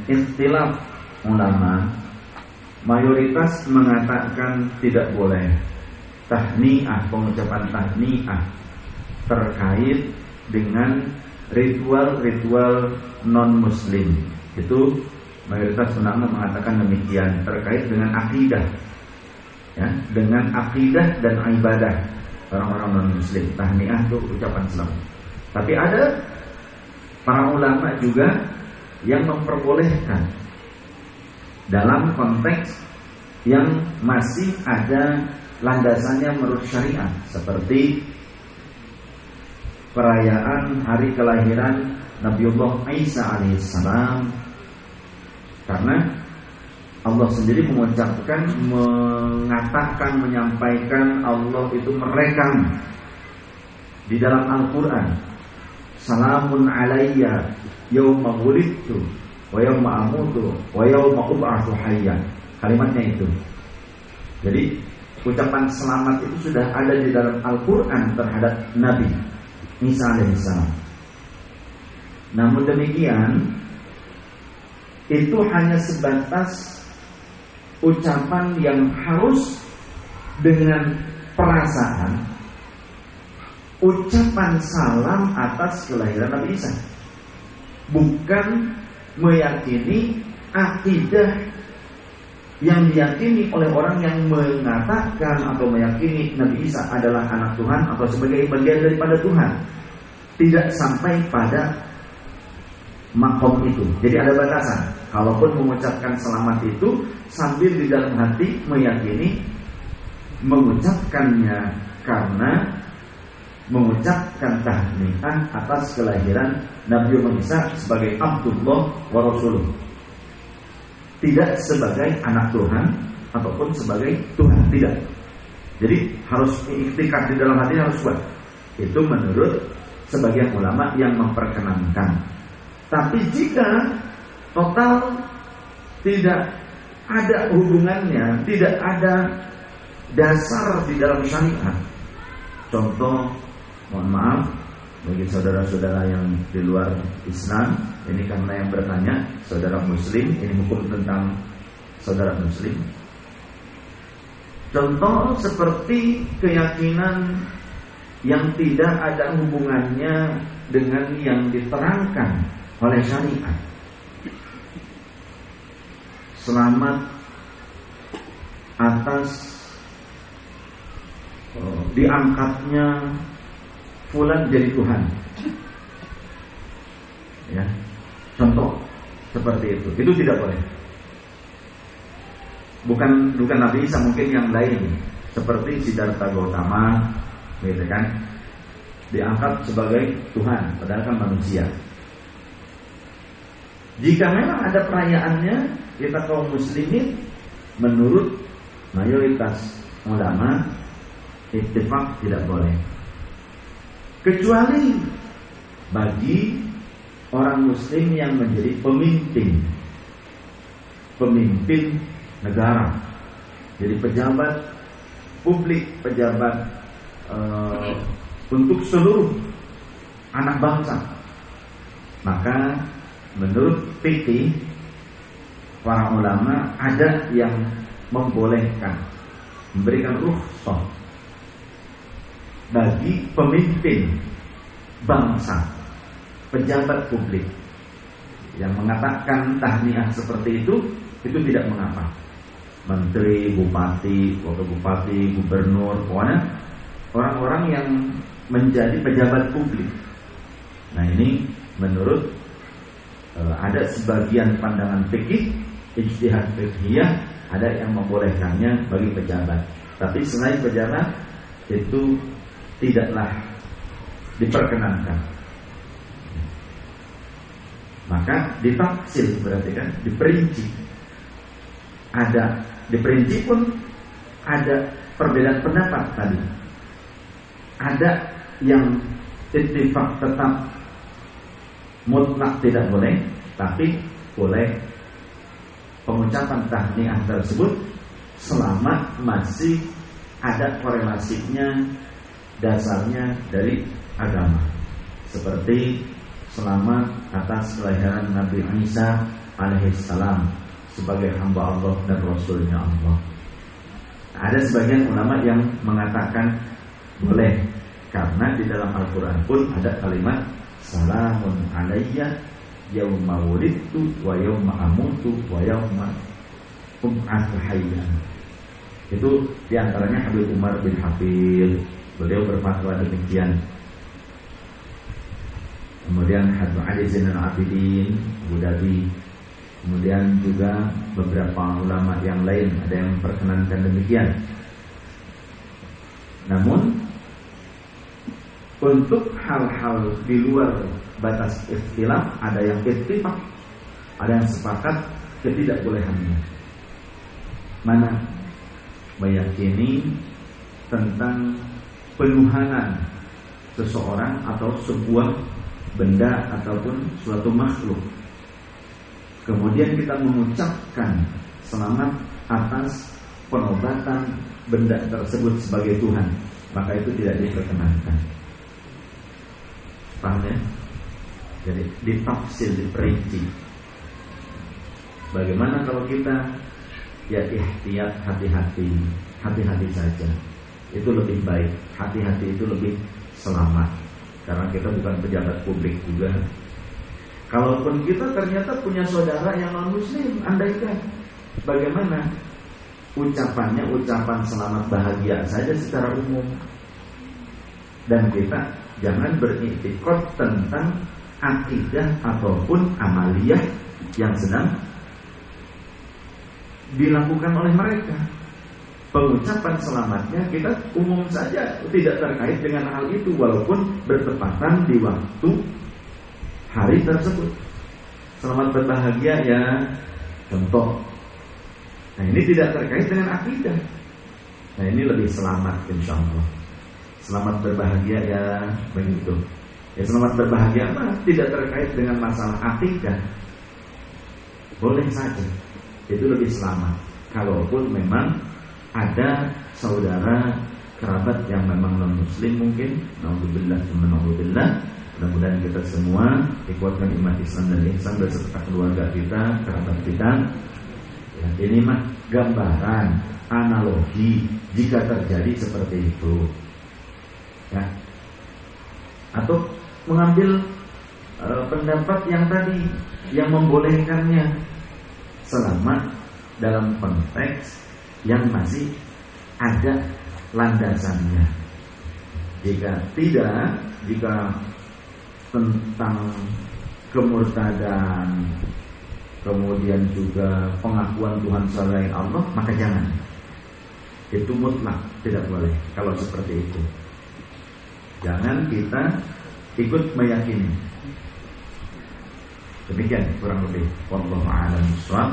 Ikhtilaf ulama, mayoritas mengatakan tidak boleh tahniah, pengucapan tahniah terkait dengan ritual-ritual non-muslim. Itu mayoritas ulama mengatakan demikian, terkait dengan akidah, ya, dengan akidah dan ibadah orang-orang non-muslim. Tahniah itu ucapan selamat. Tapi ada para ulama juga yang memperbolehkan dalam konteks yang masih ada landasannya menurut syariat, seperti perayaan hari kelahiran Nabiullah Isa alaihissalam, karena Allah sendiri mengucapkan, mengatakan, menyampaikan, Allah itu merekam di dalam Al-Quran, salamun alayya yauma wulidtu wa yauma amutu wa yauma ub'atsu hayyan. Kalimatnya itu. Jadi ucapan selamat itu sudah ada di dalam Al-Quran terhadap Nabi Isa alaihissalam. Namun demikian, itu hanya sebatas ucapan yang harus dengan perasaan, ucapan salam atas kelahiran Nabi Isa, bukan meyakini akidah yang diyakini oleh orang yang mengatakan atau meyakini Nabi Isa adalah anak Tuhan atau sebagai bagian daripada Tuhan. Tidak sampai pada makom itu. Jadi ada batasan. Kalaupun mengucapkan selamat itu sambil di dalam hati meyakini mengucapkannya karena mengucapkan tahniah atas kelahiran Nabi Isa sebagai Abdullah wa Rasuluh, tidak sebagai anak Tuhan ataupun sebagai Tuhan, tidak. Jadi harus iktikad di dalam hati, harus kuat. Itu menurut sebagian ulama yang memperkenankan. Tapi jika total tidak ada hubungannya, tidak ada dasar di dalam syariat, contoh, mohon maaf bagi saudara-saudara yang di luar Islam, ini karena yang bertanya saudara Muslim, ini hukum tentang saudara Muslim. Contoh seperti keyakinan yang tidak ada hubungannya dengan yang diterangkan oleh syariat. Selamat atas diangkatnya fulan jadi Tuhan, ya, contoh seperti itu tidak boleh. Bukan Nabi Isa, mungkin yang lain seperti Siddhartha Gautama, gitu kan, diangkat sebagai Tuhan padahal kan manusia. Jika memang ada perayaannya, kita kaum muslimin menurut mayoritas ulama ittifaq tidak boleh, kecuali bagi orang muslim yang menjadi pemimpin negara, jadi pejabat publik, pejabat untuk seluruh anak bangsa. Maka menurut fikih para ulama ada yang membolehkan, memberikan rukhsah bagi pemimpin bangsa, pejabat publik yang mengatakan tahniah seperti itu tidak mengapa. Menteri, bupati, wakil bupati, gubernur, pokoknya orang-orang yang menjadi pejabat publik. Nah ini menurut ada sebagian pandangan fikih, ijtihad fiqhiyah, ada yang membolehkannya bagi pejabat. Tapi selain pejabat itu tidaklah diperkenankan. Maka ditafsir, berarti kan diperinci. Ada diperinci pun ada perbedaan pendapat tadi. Ada yang ittifaq tetap mutlak tidak boleh, tapi boleh pengucapan tahniah tersebut selama masih ada korelasinya, dasarnya dari agama. Seperti selamat atas kelahiran Nabi Isa alaihissalam sebagai hamba Allah dan Rasulnya Allah. Ada sebagian ulama yang mengatakan boleh, karena di dalam Al-Quran pun ada kalimat salamun alayya yauma wulidtu wa yauma amutu wa yauma ub'atsu hayya. Itu diantaranya Habib Umar bin Hafid, beliau berfatwa demikian. Kemudian Habib Ali Zainal Abidin Abu Dhabi. Kemudian juga beberapa ulama yang lain ada yang memperkenankan demikian. Namun untuk hal-hal di luar batas ikhtilaf, ada yang ittifaq, ada yang sepakat ketidakbolehannya. Mana? Meyakini tentang penuhanan seseorang atau sebuah benda ataupun suatu makhluk, kemudian kita mengucapkan selamat atas penobatan benda tersebut sebagai Tuhan, maka itu tidak diperkenankan. Paham ya? Jadi ditafsir, diperinci. Bagaimana kalau kita ya ihtiyat, hati-hati saja. Itu lebih baik. Hati-hati itu lebih selamat, karena kita bukan pejabat publik juga. Kalaupun kita ternyata punya saudara yang non-muslim, andaikan, bagaimana? Ucapannya ucapan selamat bahagia saja secara umum. Dan kita jangan beriktikad tentang akidah ataupun amaliyah yang sedang dilakukan oleh mereka. Pengucapan selamatnya kita umum saja, tidak terkait dengan hal itu, walaupun bertepatan di waktu hari tersebut. Selamat berbahagia ya, contoh. Nah, ini tidak terkait dengan akidah. Nah, ini lebih selamat insya Allah. Selamat berbahagia ya, begitu. Ya, selamat berbahagia apa? Tidak terkait dengan masalah akidah. Boleh saja. Itu lebih selamat. Kalaupun memang ada saudara kerabat yang memang non muslim mungkin, naudzubillah, mudah-mudahan kita semua dikuatkan iman Islam dan ihsan beserta keluarga kita, kerabat kita. Ya, ini mah gambaran, analogi jika terjadi seperti itu. Ya. Atau mengambil pendapat yang tadi yang membolehkannya selamat dalam konteks yang masih ada landasannya. Jika tidak, jika tentang kemurtadan, kemudian juga pengakuan Tuhan selain Allah, maka jangan. Itu mutlak, tidak boleh. Kalau seperti itu, jangan kita ikut meyakini. Demikian kurang lebih. Wallahu a'lam bishawab.